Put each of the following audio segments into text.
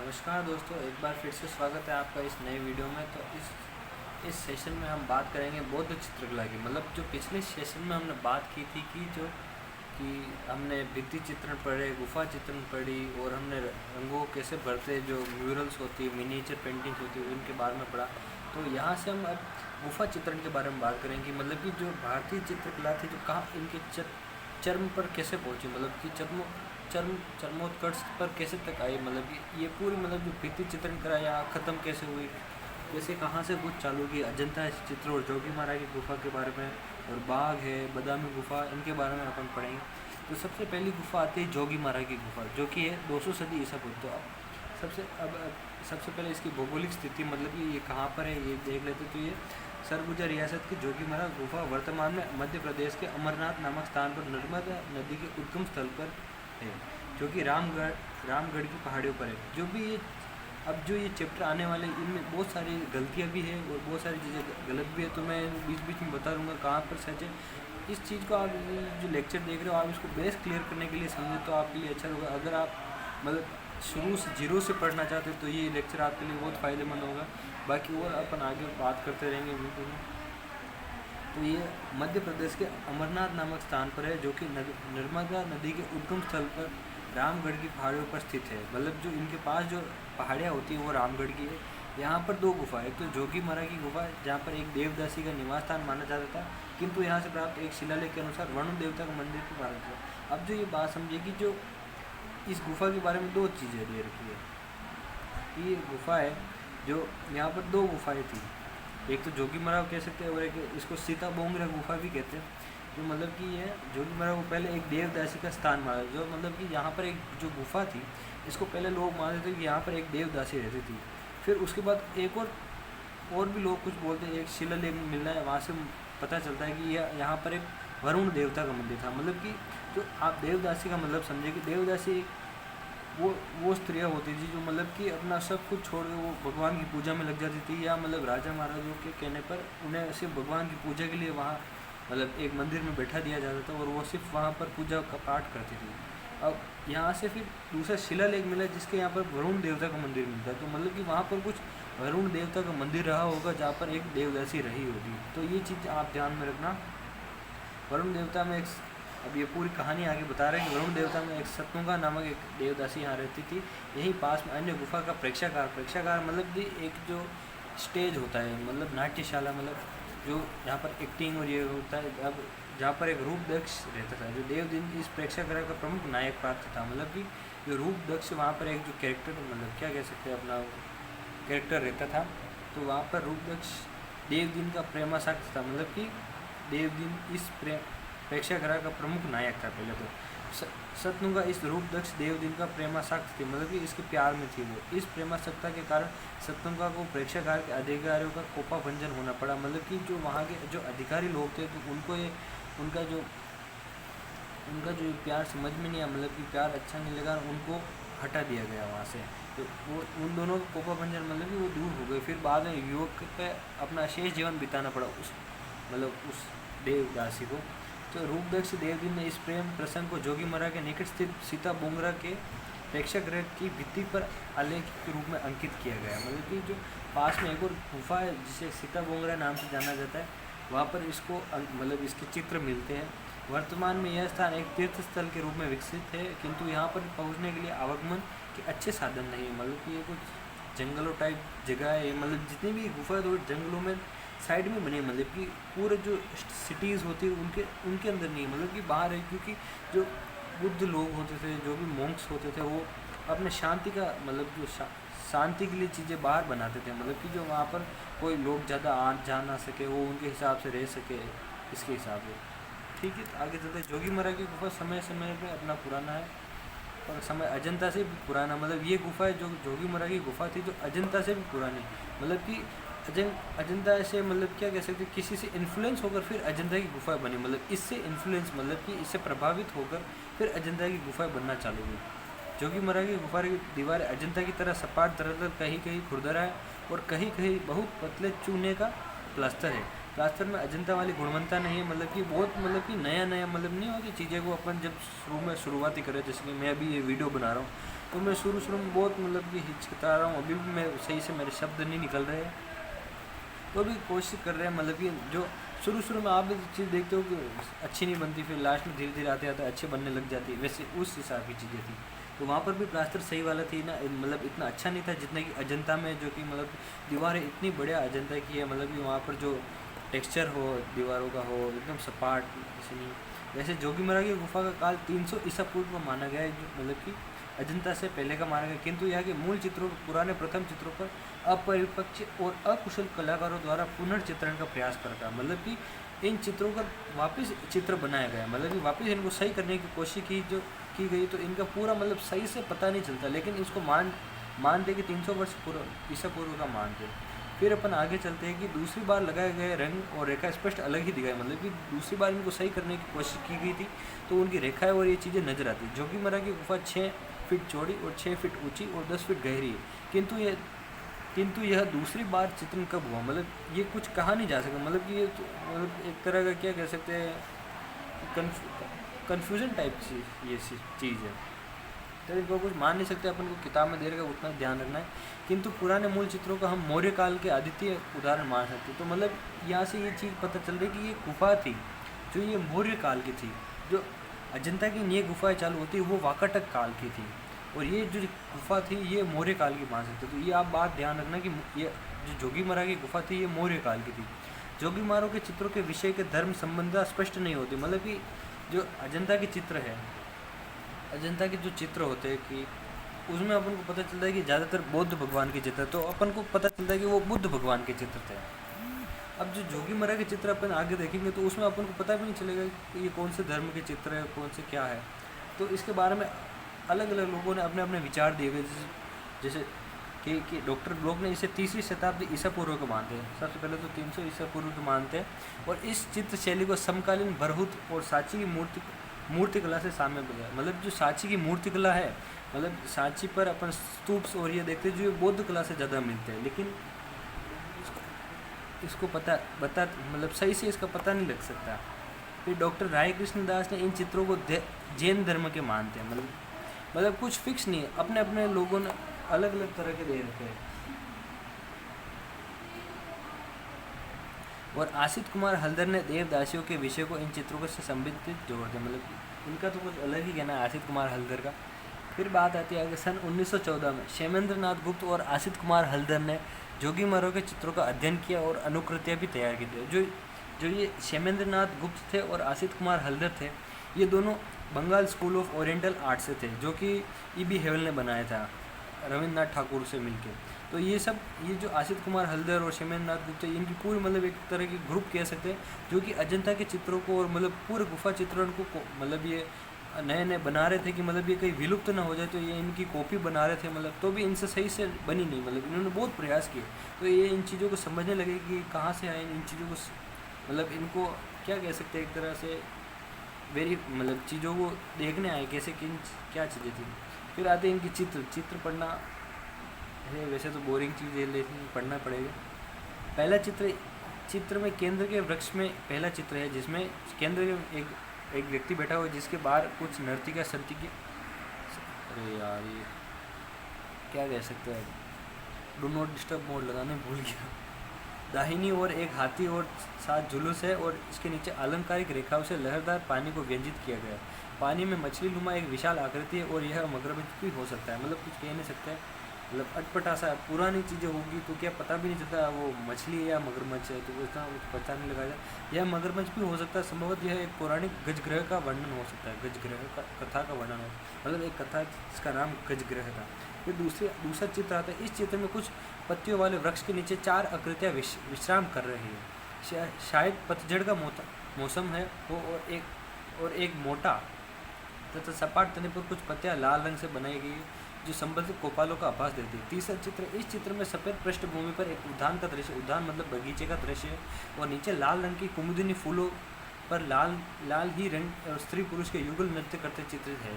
नमस्कार दोस्तों, एक बार फिर से स्वागत है आपका इस नए वीडियो में। तो इस सेशन में हम बात करेंगे बौद्ध चित्रकला की। मतलब जो पिछले सेशन में हमने बात की थी कि हमने भित्ति चित्रण पढ़े, गुफा चित्रण पढ़ी और हमने रंगों कैसे भरते, जो म्यूरल्स होती है, मिनिएचर पेंटिंग्स होती है, उनके बारे में पढ़ा। तो यहाँ से हम अब गुफा चित्रण के बारे में बात करेंगे। मतलब कि जो भारतीय चित्रकला थी, जो कहाँ इनके चर्म पर कैसे पहुँची, मतलब कि चर्मोत्कर्ष पर कैसे तक आई। मतलब कि ये पूरी मतलब जो भित्ति चित्रण करा या ख़त्म कैसे हुई, कैसे कहाँ से कुछ चालू की, अजंता चित्र और जोगीमारा की गुफा के बारे में, और बाघ है, बादामी गुफा, इनके बारे में अपन पढ़ेंगे। तो सबसे पहली गुफा आती है जोगीमारा की गुफा, जो कि है 200 सदी ईसा पूर्व। तो सबसे पहले इसकी भौगोलिक स्थिति, मतलब कि ये कहाँ पर है ये देख लेते। तो ये सरगुजा रियासत की जोगीमारा गुफा वर्तमान में मध्य प्रदेश के अमरनाथ नामक स्थान पर नर्मदा नदी के उद्गम स्थल पर है, जो कि रामगढ़ की पहाड़ियों पर है। जो ये चैप्टर आने वाले, इनमें बहुत सारी गलतियाँ भी है और बहुत सारी चीज़ें गलत भी है। तो मैं बीच बीच में बता दूँगा कहाँ पर सच है। इस चीज़ को आप जो लेक्चर देख रहे हो, आप इसको बेस क्लियर करने के लिए समझे तो आपके लिए अच्छा होगा। अगर आप मतलब शुरू से जीरो से पढ़ना चाहते हो तो ये लेक्चर आपके लिए बहुत फ़ायदेमंद होगा। बाकी और अपन आगे बात करते रहेंगे वीडियो में। तो ये मध्य प्रदेश के अमरनाथ नामक स्थान पर है, जो कि नर्मदा नदी के उद्गम स्थल पर रामगढ़ की पहाड़ियों पर स्थित है। मतलब जो इनके पास जो पहाड़ियाँ होती हैं वो रामगढ़ की है। यहाँ पर दो गुफा है, एक तो जोगीमारा की गुफा है, जहाँ पर एक देवदासी का निवास स्थान माना जाता था, किंतु यहाँ से प्राप्त एक शिलालेख के अनुसार वरुण देवता का मंदिर की माना था। अब जो ये बात समझिए कि जो इस गुफा के बारे में दो चीज़ें दे रखी है। ये गुफा है, जो यहाँ पर दो गुफाएँ थी, एक तो जोगीमारा कह सकते हैं और एक इसको सीता बोंगरा गुफा भी कहते हैं। तो मतलब कि ये जोगीमारा को पहले एक देवदासी का स्थान माना, जो मतलब कि यहाँ पर एक जो गुफा थी, इसको पहले लोग मानते थे कि यहाँ पर एक देवदासी रहती थी। फिर उसके बाद एक और भी लोग कुछ बोलते हैं, एक शिलालेख मिलना है, वहाँ से पता चलता है कि यहाँ पर एक वरुण देवता का मंदिर था। मतलब कि जो आप देवदासी का मतलब समझे कि देवदासी वो स्त्रियाँ होती थी जो मतलब कि अपना सब कुछ छोड़ के वो भगवान की पूजा में लग जाती थी, या मतलब राजा महाराजों के कहने पर उन्हें सिर्फ भगवान की पूजा के लिए वहाँ मतलब एक मंदिर में बैठा दिया जाता था, और वो सिर्फ वहाँ पर पूजा का पाठ करती थी। अब यहाँ से फिर दूसरा शिलालेख मिला जिसके यहाँ पर वरुण देवता का मंदिर मिलता है। तो मतलब कि वहाँ पर कुछ वरुण देवता का मंदिर रहा होगा जहाँ पर एक देवदासी रही होगी। तो ये चीज़ आप ध्यान में रखना। वरुण देवता में अब ये पूरी कहानी आगे बता रहे हैं कि वरुण देवता में एक सतनुगा नामक एक देवदासी यहाँ रहती थी। यहीं पास में अन्य गुफा का प्रेक्षागार मतलब कि एक जो स्टेज होता है, मतलब नाट्यशाला, मतलब जो यहाँ पर एक्टिंग और ये होता है। अब जहाँ पर एक रूपदक्ष रहता था, जो देवदिन इस प्रेक्षागार का प्रमुख नायक पात्र था। मतलब कि जो रूपदक्ष वहाँ पर एक जो कैरेक्टर, मतलब क्या कह सकते हैं, अपना कैरेक्टर रहता था। तो वहाँ पर रूपदक्ष देवदिन का प्रेमासक्त था। मतलब कि देवदिन इस प्रेक्षागृह का प्रमुख नायक था। पहले तो सतनुगा इस रूपदक्ष देवदिन का प्रेमासक्त थी, मतलब कि इसके प्यार में थी वो। इस प्रेमासक्ता के कारण सतनुगा को प्रेक्षागार के अधिकारियों का कोपाभंजन होना पड़ा। मतलब कि जो वहाँ के जो अधिकारी लोग थे, तो उनको उनका जो प्यार समझ में नहीं आया, मतलब कि प्यार अच्छा नहीं लगा, उनको हटा दिया गया वहाँ से। तो वो उन दोनों का कोपाभंजन मतलब कि वो दूर हो गए। फिर बाद में युवक पे अपना शेष जीवन बिताना पड़ा उस देवदासी को। तो रूपदक्ष देवदिन ने इस प्रेम प्रसंग को जोगीमारा के निकट स्थित सीता बोंगरा के प्रेक्षागृह की भित्ति पर आलेख के रूप में अंकित किया गया। मतलब कि जो पास में एक और गुफा है जिसे सीता बोंगरा नाम से जाना जाता है, वहाँ पर इसको मतलब इसके चित्र मिलते हैं। वर्तमान में यह स्थान एक तीर्थ स्थल के रूप में विकसित है, किंतु यहाँ पर पहुँचने के लिए आवागमन के अच्छे साधन नहीं है। मतलब कि ये कुछ जंगलों टाइप जगह है। मतलब जितनी भी गुफा है तो जंगलों में साइड में बने, मतलब कि पूरे जो सिटीज़ होती है उनके अंदर नहीं, मतलब कि बाहर है। क्योंकि जो बुद्ध लोग होते थे, जो भी मॉन्क्स होते थे, वो अपने शांति का मतलब जो शांति के लिए चीज़ें बाहर बनाते थे। मतलब कि जो वहाँ पर कोई लोग ज़्यादा जा ना सके, वो उनके हिसाब से रह सके, इसके हिसाब से। ठीक है, आगे चलते। जोगीमारा की गुफा समय समय पर अपना पुराना है, और समय अजंता से भी पुराना। मतलब ये गुफा है जो जोगीमारा की गुफा थी, जो अजंता से भी पुरानी। मतलब कि अजंता ऐसे मतलब क्या कह सकते, किसी से इन्फ्लुएंस होकर फिर अजंता की गुफाएं बनी। मतलब इससे इन्फ्लुएंस, मतलब कि इससे प्रभावित होकर फिर अजंता की गुफाएं बनना चालू हुई। जोगीमारा की गुफा की दीवारें अजंता की तरह सपाट धरातल, कहीं कहीं खुरदरा है और कहीं कहीं बहुत पतले चूने का प्लास्टर है। प्लास्टर में अजंता वाली गुणवत्ता नहीं है। मतलब कि बहुत मतलब कि नया मतलब नहीं होती चीज़ें को अपन जब शुरुआती करें, जैसे कि मैं अभी ये वीडियो बना रहा हूँ, तो मैं शुरू शुरू में बहुत मतलब कि हिचकिता रहा हूँ, अभी भी मैं सही से मेरे शब्द नहीं निकल रहे हैं, तो भी कोशिश कर रहे हैं। मतलब कि जो शुरू शुरू में आप भी चीज़ देखते हो कि अच्छी नहीं बनती, फिर लास्ट में धीरे धीरे आते आते अच्छे बनने लग जाती है, वैसे उस हिसाब की चीज़ें थी। तो वहाँ पर भी प्लास्टर सही वाला थी ना, मतलब इतना अच्छा नहीं था जितना कि अजंता में, जो कि मतलब दीवारें इतनी बढ़िया अजंता की है, मतलब कि वहाँ पर जो टेक्सचर हो दीवारों का हो एकदम सपाट, ऐसे नहीं। वैसे जोगीमरा की गुफा का काल 300 ईसा पूर्व का माना गया है, जो मतलब कि अजंता से पहले का माना गया, किंतु यहाँ के मूल चित्रों, पुराने प्रथम चित्रों पर अपरिपक्व और अकुशल कलाकारों द्वारा पुनर्चित्रण का प्रयास करता, मतलब कि इन चित्रों का वापस चित्र बनाया गया, मतलब कि वापस इनको सही करने की कोशिश की गई, तो इनका पूरा मतलब सही से पता नहीं चलता, लेकिन इसको मानते कि 300 वर्ष पूर्व ईसा पूर्व का मानते। फिर अपन आगे चलते हैं कि दूसरी बार लगाए गए रंग और रेखा स्पष्ट अलग ही दिखाई, मतलब कि दूसरी बार इनको सही करने की कोशिश की गई थी, तो उनकी रेखाएं और ये चीज़ें नजर आती। जोगीमरा की गुफा 6 फीट चौड़ी और 6 फीट ऊंची और 10 फीट गहरी है, किंतु यह दूसरी बार चित्रण कब हुआ, मतलब ये कुछ कहा नहीं जा सकता, मतलब कि ये मतलब एक तरह का क्या कह सकते हैं, कन्फ्यूजन टाइप ये चीज़ है। तो इनको कुछ मान नहीं सकते, अपन को किताब में दे रखा उतना ध्यान रखना है, किंतु पुराने मूल चित्रों का हम मौर्य काल के अद्वितीय उदाहरण मान सकते। तो मतलब यहाँ से ये चीज़ पता चल रही कि ये गुफा थी जो ये मौर्य काल की थी, जो अजंता की ये गुफाएँ चालू होती वो वाकाटक काल की थी, और ये जो गुफा थी ये मौर्य काल की मान सकते। तो ये आप बात ध्यान रखना कि ये जो जोगीमरा की गुफा थी ये मौर्य काल की थी। जोगीमराओं के चित्रों के विषय के धर्म संबंध स्पष्ट नहीं होती, मतलब कि जो अजंता के चित्र है, अजंता के जो चित्र होते हैं कि उसमें अपन को पता चलता है कि ज़्यादातर बौद्ध भगवान के चित्र, तो अपन को पता चलता है कि वो बुद्ध भगवान के चित्र थे। अब जो जोगीमरा के चित्र अपन आगे देखेंगे तो उसमें अपन को पता भी नहीं चलेगा कि ये कौन से धर्म के चित्र है, कौन से क्या है। तो इसके बारे में अलग अलग लोगों ने अपने अपने विचार दिए गए, जैसे कि डॉक्टर ब्लॉक ने इसे 3री शताब्दी ईसा पूर्व को मानते हैं, सबसे पहले तो 300 ईसा पूर्व को मानते हैं, और इस चित्र शैली को समकालीन बरहुत और सांची की मूर्ति कला से सामने बताया। मतलब जो सांची की मूर्ति कला है, मतलब सांची पर अपन स्तूप्स और ये देखते हैं जो बौद्ध कला से ज़्यादा मिलते हैं, लेकिन इसको बता मतलब सही से इसका पता नहीं लग सकता। फिर डॉक्टर राय कृष्ण दास ने इन चित्रों को जैन धर्म के मानते हैं, मतलब कुछ फिक्स नहीं है, अपने अपने लोगों ने अलग अलग तरह के दे रखे हैं। और आशित कुमार हल्दर ने देवदासियों के विषय को इन चित्रों से संबंधित जोड़ दिया, मतलब इनका तो कुछ अलग ही कहना है आशित कुमार हल्दर का। फिर बात आती है आगे सन 1914 में क्षेमेंद्र नाथ गुप्त और आशित कुमार हल्दर ने जोगीमरा के चित्रों का अध्ययन किया और अनुकृतियाँ भी तैयार की थी। जो ये क्षेमेंद्र नाथ गुप्त थे और आशित कुमार हल्दर थे, ये दोनों Bengal school of oriental art से थे, जो कि E.B. हेवल ने बनाया था रविंद्रनाथ ठाकुर से मिलके। तो ये जो आशित कुमार हल्दर और क्षेमेंद्र नाथ गुप्ता, इनकी पूरी मतलब एक तरह की ग्रुप कह सकते हैं, जो कि अजंता के चित्रों को और मतलब पूरे गुफा चित्रण को मतलब ये नए नए बना रहे थे कि मतलब ये कहीं विलुप्त ना हो जाए, तो ये इनकी कॉपी बना रहे थे, मतलब तो भी इनसे सही से बनी नहीं, मतलब इन्होंने बहुत प्रयास किए। तो ये इन चीज़ों को समझने लगे कि कहाँ से आए इन चीज़ों को, मतलब इनको क्या कह सकते हैं, एक तरह से मतलब चीज़ों को देखने आए कैसे किन क्या चीज़ें थी। फिर आते हैं इनकी चित्र पढ़ना है, वैसे तो बोरिंग चीज़ है लेकिन पढ़ना पड़ेगा। पहला चित्र में केंद्र के वृक्ष में पहला चित्र है, जिसमें केंद्र में एक व्यक्ति बैठा हुआ है, जिसके बाहर कुछ नर्तिका अरे यार ये क्या कह सकते हैं, डू नॉट डिस्टर्ब मोड लगाने भूल गया। दाहिनी ओर एक हाथी और 7 जुलूस है, और इसके नीचे अलंकारिक रेखाओं से लहरदार पानी को व्यंजित किया गया है। पानी में मछली नुमा एक विशाल आकृति है, और यह मगरमच्छ भी हो सकता है, मतलब कुछ कह नहीं सकते, मतलब अटपटा सा पुरानी चीज़ें होगी तो क्या पता भी नहीं चलता वो मछली है या मगरमच्छ है, तो उसका कुछ पता नहीं लगाया। यह मगरमच्छ भी हो सकता है, संभवतः यह एक पौराणिक गजग्रह का वर्णन हो सकता है, गजग्रह का कथा का वर्णन हो, मतलब एक कथा जिसका नाम गजग्रह था। फिर दूसरा चित्र आता है। इस चित्र में कुछ पत्तियों वाले वृक्ष के नीचे 4 आकृतियाँ विश्राम कर रही है, शायद पतझड़ का मौसम है, और एक मोटा तथा सपाट तने पर कुछ पत्तियाँ लाल रंग से बनाई गई जो संबंधित कोपालों का आभास देती है। तीसरा चित्र, इस चित्र में सफ़ेद पृष्ठभूमि पर एक उद्यान का दृश्य, उद्यान मतलब बगीचे का दृश्य है, और नीचे लाल रंग की कुमुदिनी फूलों पर लाल ही रंग और स्त्री पुरुष के युगल नृत्य करते चित्र है।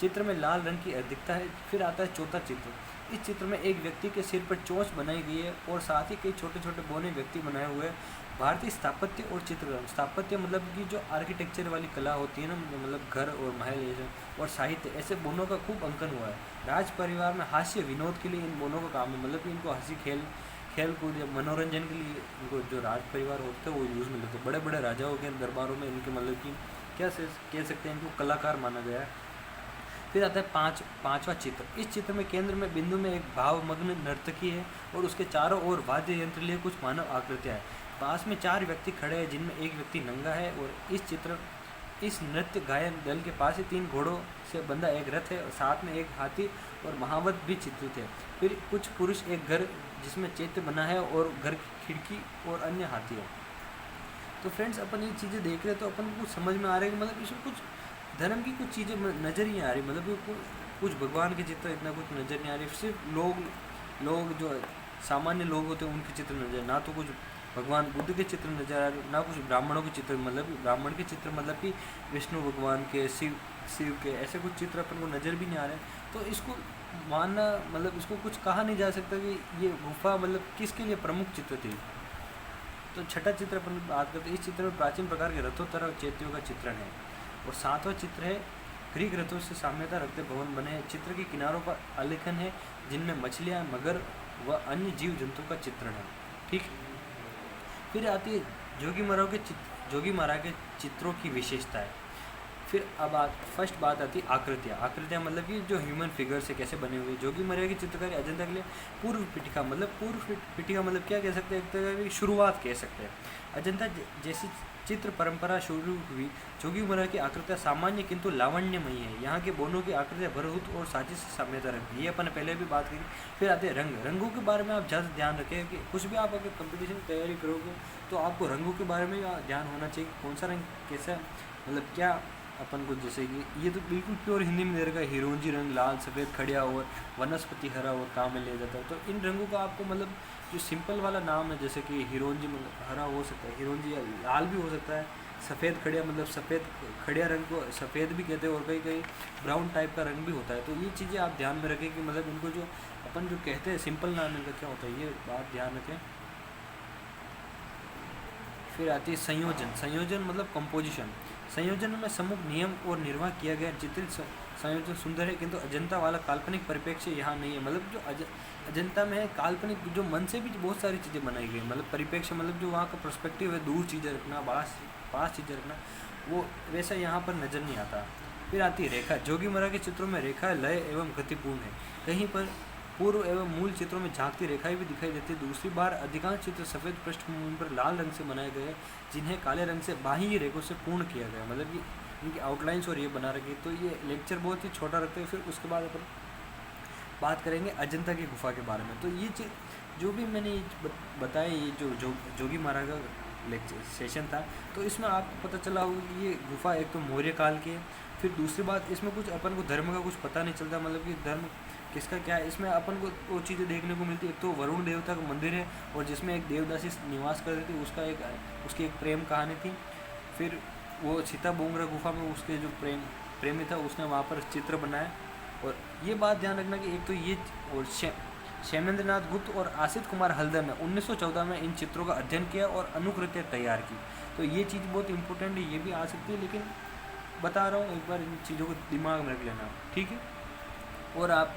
चित्र में लाल रंग की अधिकता है। फिर आता है चौथा चित्र। इस चित्र में एक व्यक्ति के सिर पर चोंच बनाई गई है और साथ ही कई छोटे छोटे बौने व्यक्ति बनाए हुए हैं। भारतीय स्थापत्य और चित्रकला, स्थापत्य मतलब कि जो आर्किटेक्चर वाली कला होती है ना, मतलब घर और महल ये और साहित्य, ऐसे बोनों का खूब अंकन हुआ है। राज परिवार में हास्य विनोद के लिए इन बोनों का काम है, मतलब कि इनको हंसी खेल कूद या मनोरंजन के लिए इनको जो राज परिवार होते हैं वो यूज़ में लेते हैं। बड़े बड़े राजाओं के दरबारों में इनके मतलब कि क्या कह सकते हैं, इनको कलाकार माना गया है। फिर आता है पांचवा चित्र। इस चित्र में केंद्र में बिंदु में एक भावमग्न नर्तकी है और उसके चारों ओर वाद्य यंत्र लिए कुछ मानव आकृतियाँ हैं। पास में 4 व्यक्ति खड़े हैं जिनमें एक व्यक्ति नंगा है और इस नृत्य गायन दल के पास ही 3 घोड़ों से बंधा एक रथ है और साथ में एक हाथी और महावत भी चित्रित है। फिर कुछ पुरुष, एक घर जिसमें चैत्य बना है और घर की खिड़की और अन्य हाथी है। तो फ्रेंड्स, अपन ये चीज़ें देख रहे हैं तो अपन को समझ में आ रहा है कि मतलब इसमें कुछ धर्म की कुछ चीज़ें नज़र ही नहीं आ रही, मतलब कुछ भगवान के चित्र इतना कुछ नज़र नहीं आ रही। सिर्फ लोग जो सामान्य लोग होते हैं उनके चित्र नजर, ना तो कुछ भगवान बुद्ध के चित्र नजर आ रहे, ना कुछ ब्राह्मणों के चित्र, मतलब ब्राह्मण के चित्र मतलब कि विष्णु भगवान के, शिव के, ऐसे कुछ चित्र अपन को नज़र भी नहीं आ रहे। तो इसको मानना, मतलब इसको कुछ कहा नहीं जा सकता कि ये गुफा मतलब किसके लिए प्रमुख चित्र थी। तो छठा चित्र अपन बात करते हैं। इस चित्र में प्राचीन प्रकार के रथों तरह चैत्यों का चित्रण है। और 7वां चित्र है, ग्रीक रथों से साम्यता रखते भवन बने हैं। चित्र के किनारों पर आलेखन है जिनमें मछलियाँ, मगर व अन्य जीव जंतुओं का चित्रण है। ठीक। फिर आती है जोगी महाराज के चित्रों की विशेषता है। फिर अब फर्स्ट बात आती है आकृतियाँ मतलब कि जो ह्यूमन फिगर से कैसे बने हुए। जोगी महाराज की चित्रकारी अजंता के लिए पूर्व पीठिका मतलब क्या कह सकते हैं, एक तरह की शुरुआत कह सकते हैं। अजंता जैसी चित्र परंपरा शुरू हुई। जोगी महाराज की आकृतियाँ सामान्य किंतु लावण्यमयी है। यहाँ के बोनों की आकृतियाँ भरपूर और साजिश से साम्यता रखती है, ये अपन पहले भी बात की। फिर आते हैं रंगों के बारे में आप ज़्यादा ध्यान रखें कि कुछ भी आप अगर कंपटीशन की तैयारी करोगे तो आपको रंगों के बारे में ध्यान होना चाहिए, कौन सा रंग कैसा, मतलब क्या अपन को, जैसे कि ये तो बिल्कुल प्योर हिंदी में दे रखा है, हिरोंजी रंग लाल सफ़ेद खड़िया और वनस्पति हरा और काम में ले जाता है। तो इन रंगों का आपको मतलब जो सिंपल वाला नाम है, जैसे कि हिरोंजी मतलब हरा हो सकता है, हिरोंजी या लाल भी हो सकता है, सफ़ेद खड़िया मतलब सफ़ेद खड़िया रंग को सफ़ेद भी कहते हैं और कई ब्राउन टाइप का रंग भी होता है। तो ये चीज़ें आप ध्यान में रखें कि मतलब इनको जो अपन जो कहते हैं सिंपल नाम इनका क्या होता है, ये बात ध्यान रखें। फिर आती है संयोजन मतलब कंपोजिशन। संयोजन में सम्मुख नियम और निर्वाह किया गया चित्रित संयोजन सुंदर है, किंतु अजंता वाला काल्पनिक परिप्रेक्ष्य यहाँ नहीं है। मतलब जो अजंता में है काल्पनिक, जो मन से भी बहुत सारी चीज़ें बनाई गई, मतलब परिप्रेक्ष्य मतलब जो वहाँ का पर्सपेक्टिव है, दूर चीज़ें रखना, पास चीज़ें रखना, वो वैसा यहाँ पर नज़र नहीं आता। फिर आती है रेखा। जोगी महाराज के चित्रों में रेखा लय एवं गतिपूर्ण है, कहीं पर पूर्व एवं मूल चित्रों में झांकती रेखाएं भी दिखाई देती है। दूसरी बार अधिकांश चित्र सफ़ेद पृष्ठभूमि पर लाल रंग से बनाए गए, जिन्हें काले रंग से बाह्य रेखों से पूर्ण किया गया, मतलब कि इनकी आउटलाइंस और ये बना रखी। तो ये लेक्चर बहुत ही छोटा रखते हैं। फिर उसके बाद अपन बात करेंगे अजंता की गुफा के बारे में। तो ये जो भी मैंने बताया, ये जो जोगी महाराज का लेक्चर सेशन था, तो इसमें आपको पता चला होगा कि ये गुफा एक तो मौर्य काल की है। फिर दूसरी बात, इसमें कुछ अपन को धर्म का कुछ पता नहीं चलता, मतलब कि धर्म किसका क्या है। इसमें अपन को वो चीज़ें देखने को मिलती है। एक तो वरुण देवता का मंदिर है और जिसमें एक देवदासी निवास कर रही थी, उसकी एक प्रेम कहानी थी। फिर वो सीता बोंगरा गुफा में उसके जो प्रेमी था, उसने वहाँ पर चित्र बनाया। और ये बात ध्यान रखना कि एक तो ये और क्षेमेंद्रनाथ गुप्त और आसित कुमार हल्दर ने 1914 में इन चित्रों का अध्ययन किया और अनुकृतियाँ तैयार की। तो ये चीज़ बहुत इंपॉर्टेंट है, ये भी आ सकती है, लेकिन बता रहा हूँ एक बार इन चीज़ों को दिमाग में रख लेना, ठीक है। और आप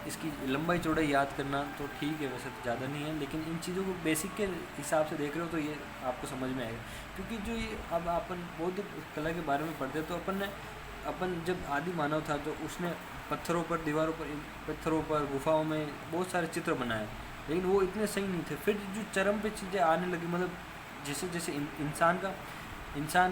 इसकी लंबाई चौड़ाई याद करना तो ठीक है, वैसे तो ज़्यादा नहीं है, लेकिन इन चीज़ों को बेसिक के हिसाब से देख रहे हो तो ये आपको समझ में आएगा। क्योंकि जो ये अब अपन बौद्ध कला के बारे में पढ़ते, तो अपन जब आदि मानव था तो उसने पत्थरों पर, दीवारों पर, पत्थरों पर, गुफाओं में बहुत सारे चित्र बनाए, लेकिन वो इतने सही नहीं थे। फिर जो चरम पे चीज़ें आने लगी, मतलब जैसे जैसे इंसान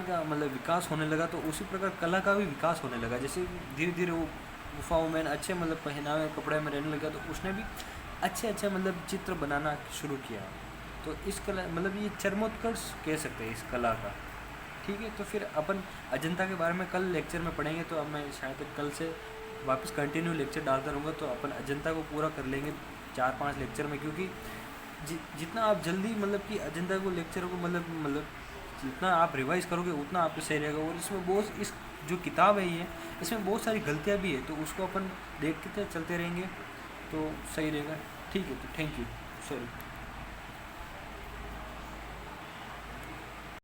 का मतलब विकास होने लगा, तो उसी प्रकार कला का भी विकास होने लगा। जैसे धीरे धीरे वो गुफाओं में अच्छे मतलब पहनावे कपड़े में रहने लगा, तो उसने भी अच्छे मतलब चित्र बनाना शुरू किया। तो इस कला मतलब ये चरमोत्कर्ष कह सकते हैं इस कला का, ठीक है। तो फिर अपन अजंता के बारे में कल लेक्चर में पढ़ेंगे। तो अब मैं शायद कल से वापस कंटिन्यू लेक्चर डालता रहूँगा, तो अपन अजंता को पूरा कर लेंगे 4-5 लेक्चर में। क्योंकि जितना आप जल्दी मतलब कि अजंता को लेक्चर को मतलब जितना आप रिवाइज़ करोगे उतना आपको सही रहेगा। और इसमें बहुत इस जो किताब है ये, इसमें बहुत सारी गलतियाँ भी है, तो उसको अपन देखते चलते रहेंगे तो सही रहेगा। ठीक है, तो थैंक यू। सॉरी।